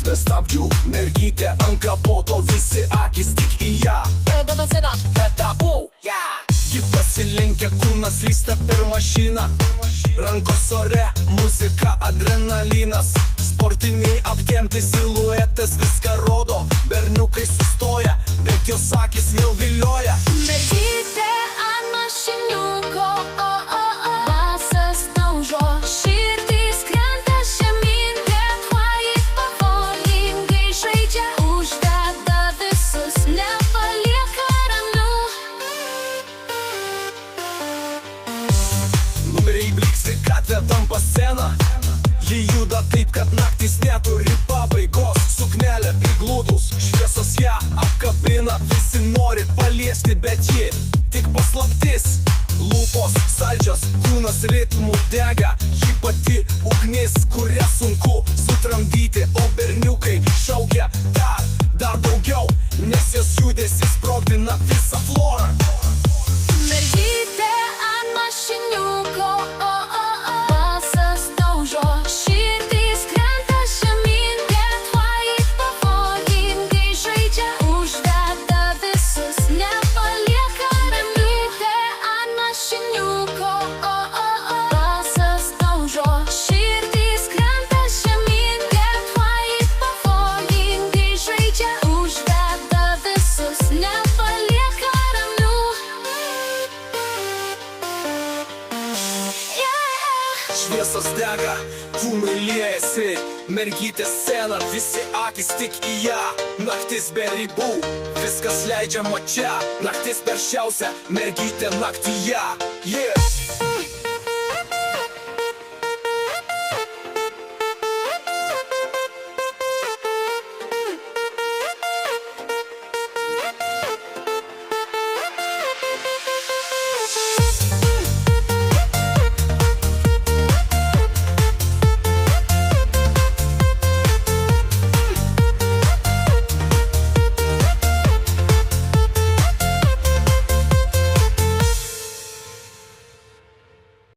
be stabdžių, mergytė ant kapoto, visi akis tik į ją. Ji pasilenkia, kūnas lysta per mašiną, rankos ore, muzika, adrenalinas. Sportiniai aptempti siluetas viską rodo, berniukai sustoja, bet jos akis vėl vilioja. Mergytė ant mašiniuko, basas daužo, širdys krenta žemyn, bet vaji pavojingai žaidžia, užveda visus, nepalieka ramių. Numeriai bliksi, gatvė tampa scena. Ji juda taip, kad naktis neturi pabaigos. Suknelė priglūdus, šviesos ją apkabina. Visi nori paliesti, bet ji tik paslaptis. Lūpos saldžios, kūnas ritmų dega. Ji pati ugnis, kurią sunku sutramdyti. O berniukai šaukia dar daugiau, nes jos judesys sprogdina visą florą. Mergytė ant mašiniuko, basas daužo, širdys krenta žemyn, bet vaji pavojingai žaidžia, užveda visus, nepalieka ramių. Ant mašiniuko, basas daužo, širdys krenta žemyn, bet vaji pavojingai žaidžia, užveda visus, nepalieka ramių. Šviesos dega, kūnai liejasi, mergytės scena, visi akis tik į ją. Naktis be ribų, viskas leidžiama čia, naktis perščiausia, mergytė naktyje.